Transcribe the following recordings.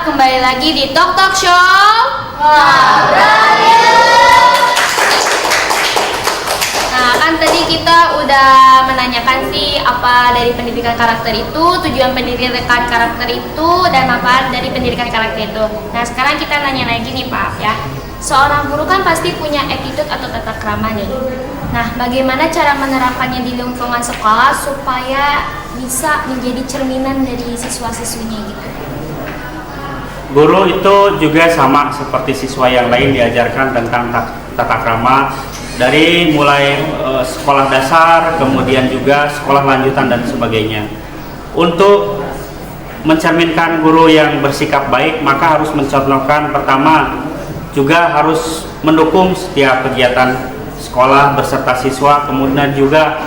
kembali lagi di Tok Tok Show. Nah, kan tadi kita udah menanyakan sih apa dari pendidikan karakter itu, tujuan pendidikan karakter itu, dan apa dari pendidikan karakter itu. Nah, sekarang kita nanya lagi nih Pak ya. Seorang guru kan pasti punya attitude atau tata krama nih. Nah, bagaimana cara menerapkannya di lingkungan sekolah supaya bisa menjadi cerminan dari siswa-siswinya gitu? Guru itu juga sama seperti siswa yang lain diajarkan tentang tata krama dari mulai sekolah dasar, kemudian juga sekolah lanjutan dan sebagainya. Untuk mencerminkan guru yang bersikap baik, maka harus mencontohkan pertama juga harus mendukung setiap kegiatan sekolah beserta siswa, kemudian juga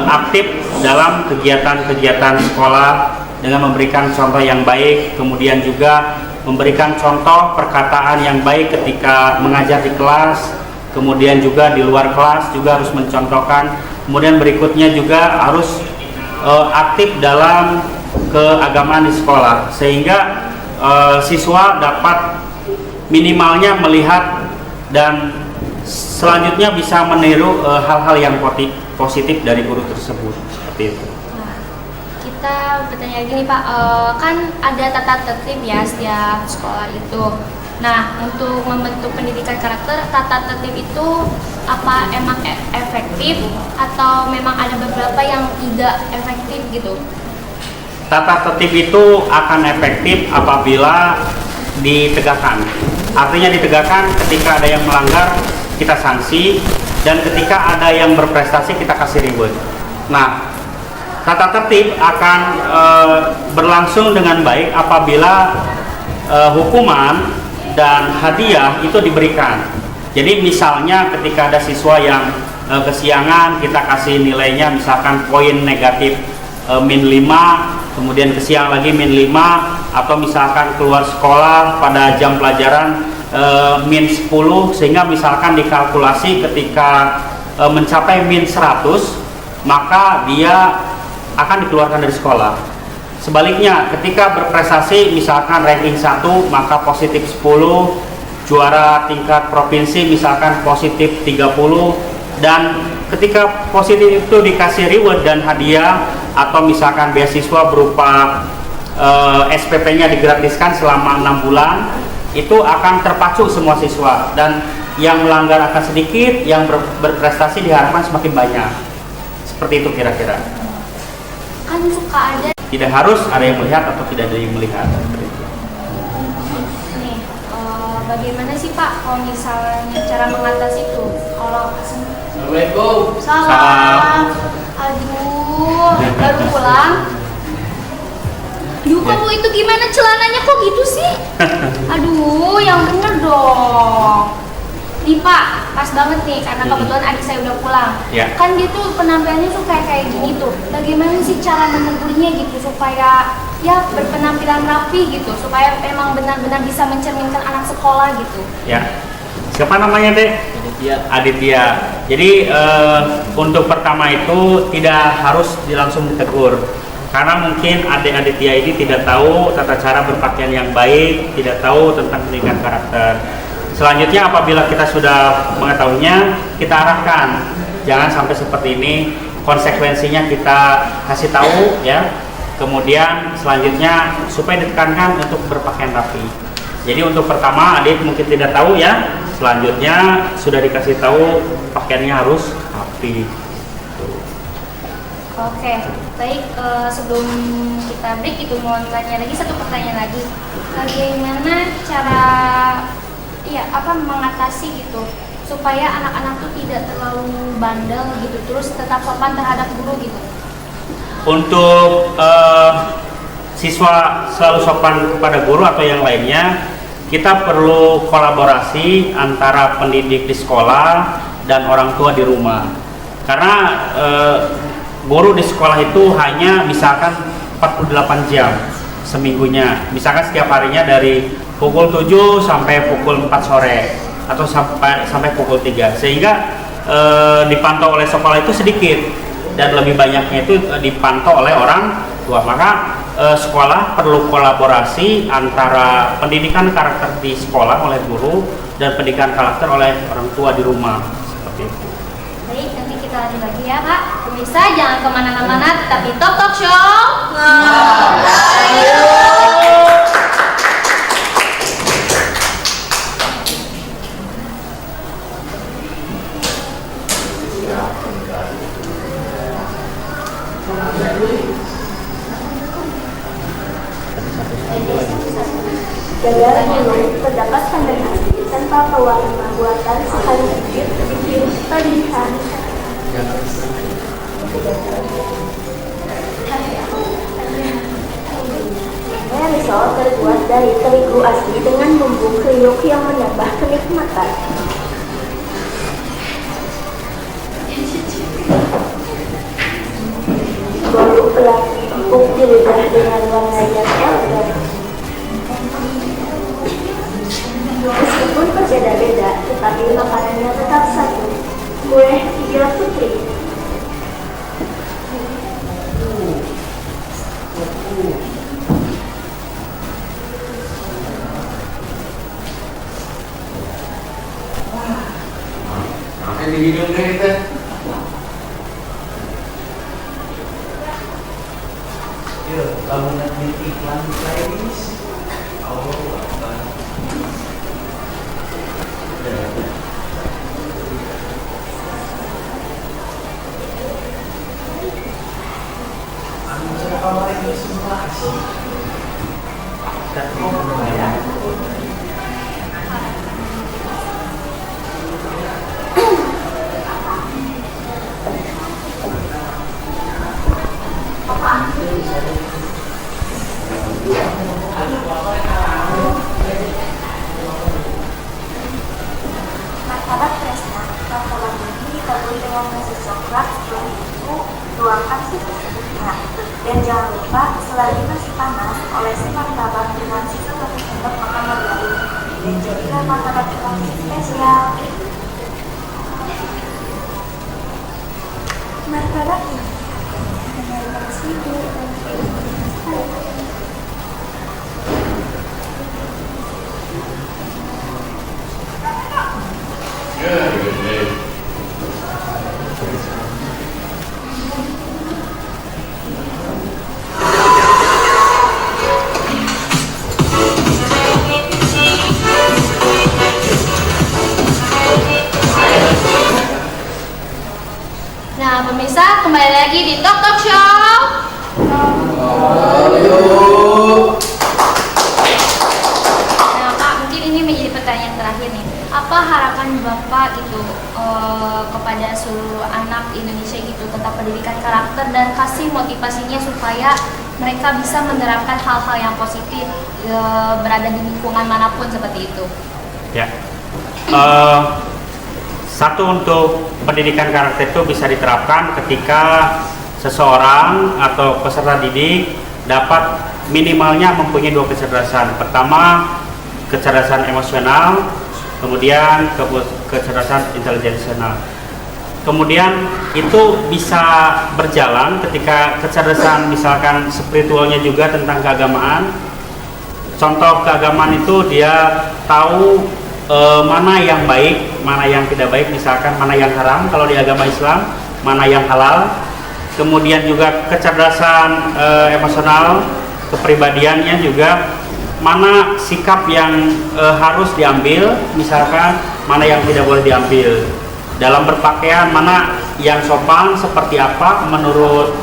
aktif dalam kegiatan-kegiatan sekolah dengan memberikan contoh yang baik, kemudian juga memberikan contoh perkataan yang baik ketika mengajar di kelas, kemudian juga di luar kelas juga harus mencontohkan. Kemudian berikutnya juga harus aktif dalam keagamaan di sekolah, sehingga siswa dapat minimalnya melihat dan selanjutnya bisa meniru hal-hal yang positif dari guru tersebut, seperti itu. Kita bertanya lagi nih Pak, kan ada tata tertib ya setiap sekolah itu. Nah, untuk membentuk pendidikan karakter, tata tertib itu apa emang efektif atau memang ada beberapa yang tidak efektif gitu? Tata tertib itu akan efektif apabila ditegakkan. Artinya ditegakkan ketika ada yang melanggar kita sanksi, dan ketika ada yang berprestasi kita kasih reward. Nah, tata tertib akan berlangsung dengan baik apabila hukuman dan hadiah itu diberikan. Jadi misalnya ketika ada siswa yang kesiangan, kita kasih nilainya misalkan poin negatif -5, kemudian kesiang lagi -5, atau misalkan keluar sekolah pada jam pelajaran -10, sehingga misalkan dikalkulasi ketika mencapai -100, maka dia akan dikeluarkan dari sekolah. Sebaliknya, ketika berprestasi misalkan ranking 1, maka positif 10, juara tingkat provinsi misalkan positif 30, dan ketika positif itu dikasih reward dan hadiah, atau misalkan beasiswa berupa SPP-nya digratiskan selama 6 bulan, itu akan terpacu semua siswa, dan yang melanggar akan sedikit, yang berprestasi diharapkan semakin banyak. Seperti itu kira-kira. Kan suka ada. Tidak harus ada yang melihat atau tidak ada yang melihat. Nih, bagaimana sih Pak kalau misalnya cara mengatasi itu? Kalau Assalamualaikum. salam. Aduh, baru pulang. Aduh, kamu itu gimana celananya kok gitu sih? Aduh, yang bener dong. Nih Pak, pas banget nih karena kebetulan adik saya udah pulang. Ya. Kan dia tuh penampilannya tuh kayak gini tuh. Bagaimana sih cara menegurnya gitu supaya ya berpenampilan rapi gitu, supaya memang benar-benar bisa mencerminkan anak sekolah gitu. Ya. Siapa namanya Dek? Aditya. Jadi untuk pertama itu tidak harus langsung ditegur, karena mungkin adik Aditya ini tidak tahu tata cara berpakaian yang baik, tidak tahu tentang pendidikan karakter. Selanjutnya apabila kita sudah mengetahuinya, kita arahkan, jangan sampai seperti ini, konsekuensinya kita kasih tahu ya. Kemudian selanjutnya supaya ditekankan untuk berpakaian rapi. Jadi untuk pertama adik mungkin tidak tahu ya, selanjutnya sudah dikasih tahu pakaiannya harus rapi. Oke, baik. Sebelum kita break itu mau tanya lagi satu pertanyaan lagi. Bagaimana cara mengatasi gitu supaya anak-anak tuh tidak terlalu bandel gitu, terus tetap sopan terhadap guru gitu? Untuk siswa selalu sopan kepada guru atau yang lainnya, kita perlu kolaborasi antara pendidik di sekolah dan orang tua di rumah. Karena guru di sekolah itu hanya misalkan 48 jam seminggunya, misalkan setiap harinya dari pukul 7 sampai pukul 4 sore atau sampai pukul 3, sehingga dipantau oleh sekolah itu sedikit, dan lebih banyaknya itu dipantau oleh orang tua. Maka sekolah perlu kolaborasi antara pendidikan karakter di sekolah oleh guru dan pendidikan karakter oleh orang tua di rumah, seperti itu. Baik, nanti kita lanjut lagi ya Kak. Pemirsa jangan kemana-mana, tapi Tok Tok Show. Gagal dulu terdapat pandangan tanpa pewarna buatan sekali bikin pilihan. Risol terbuat dari terigu asli dengan bumbu kriuk yang menambah kenikmatan. Bolu pelangi empuk di lidah dengan warna yang elegan. Meskipun berbeda-beda, tetapi makanannya tetap satu. Kue Tiga Putri. Ini hidung kita. Yuk, kamu nanti iklan playlist. Oh, apa? Anu siapa lagi semua sih? Dan kok ya? Martabak Kresna, martabak ini ditaburi dengan nasi coklat. Setelah itu tuangkan susu secukupnya. Dan jangan lupa, selagi masih panas, olesi martabak dengan sisa 1 sendok makan margarin. Dan jadilah martabak terasi spesial. Martabak ini dengan seribu Nah, pemirsa kembali lagi di Tok Tok Show. Nah, Kak, mungkin ini menjadi pertanyaan terakhir nih. Apa harapan Bapak gitu kepada seluruh anak Indonesia gitu tentang pendidikan karakter dan kasih motivasinya supaya mereka bisa menerapkan hal-hal yang positif berada di lingkungan manapun seperti itu? Ya. Satu, untuk pendidikan karakter itu bisa diterapkan ketika seseorang atau peserta didik dapat minimalnya mempunyai 2 kecerdasan. Pertama, kecerdasan emosional, kemudian kecerdasan intelektual. Kemudian itu bisa berjalan ketika kecerdasan misalkan spiritualnya juga tentang keagamaan. Contoh keagamaan itu dia tahu mana yang baik, mana yang tidak baik, misalkan mana yang haram kalau di agama Islam, mana yang halal. Kemudian juga kecerdasan emosional, kepribadiannya juga mana sikap yang harus diambil, misalkan mana yang tidak boleh diambil. Dalam berpakaian mana yang sopan seperti apa menurut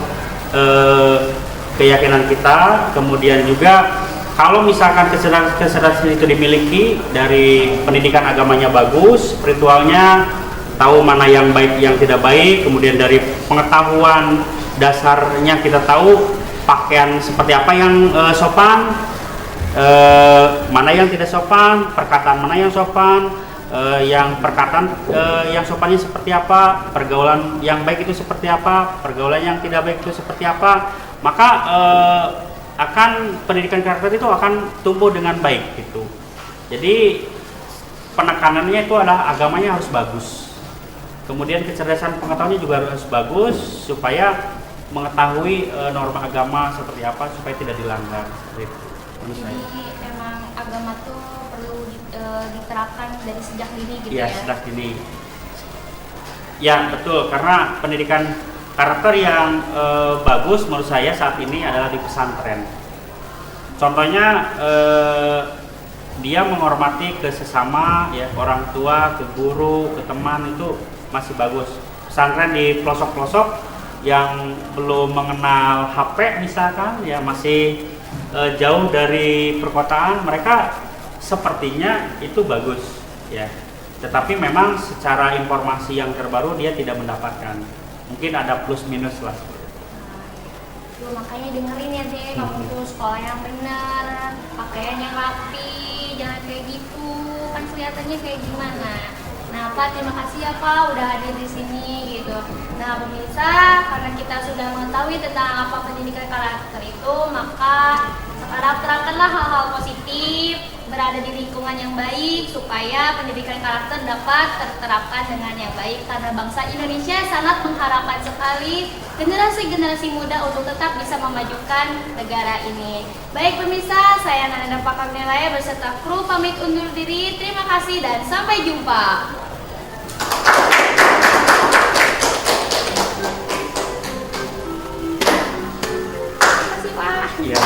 keyakinan kita. Kemudian juga kalau misalkan kecerdasan itu dimiliki dari pendidikan agamanya bagus, spiritualnya tahu mana yang baik yang tidak baik, kemudian dari pengetahuan dasarnya kita tahu pakaian seperti apa yang sopan, mana yang tidak sopan, perkataan mana yang sopan, yang perkataan yang sopannya seperti apa, pergaulan yang baik itu seperti apa, pergaulan yang tidak baik itu seperti apa, maka akan pendidikan karakter itu akan tumbuh dengan baik gitu. Jadi penekanannya itu adalah agamanya harus bagus, kemudian kecerdasan pengetahuannya juga harus bagus supaya mengetahui norma agama seperti apa supaya tidak dilanggar. Seperti itu, menurut saya. Jadi emang agama tuh perlu diterapkan dari sejak dini gitu Iya, ya. sejak dini. Ya betul, karena pendidikan karakter yang bagus menurut saya saat ini adalah di pesantren. Contohnya dia menghormati ke sesama, ya, orang tua, ke guru, ke teman, itu masih bagus. Pesantren di pelosok-pelosok yang belum mengenal HP misalkan, ya masih jauh dari perkotaan, mereka sepertinya itu bagus, ya. Tetapi memang secara informasi yang terbaru dia tidak mendapatkan. Mungkin ada plus minus lah. Tuh, makanya dengerin ya deh, kamu tuh sekolah yang benar, pakaian yang rapi, jangan kayak gitu, kan kelihatannya kayak gimana. Nah Pak, terima kasih ya Pak udah hadir di sini gitu. Nah pemirsa, karena kita sudah mengetahui tentang apa pendidikan karakter itu, maka sekarang terapkanlah hal-hal positif, berada di lingkungan yang baik supaya pendidikan karakter dapat terterapkan dengan yang baik, karena bangsa Indonesia sangat mengharapkan sekali generasi-generasi muda untuk tetap bisa memajukan negara ini. Baik pemirsa, saya Nanda Pakamnelaya beserta kru pamit undur diri. Terima kasih dan sampai jumpa. Terima kasih Pak. Iya.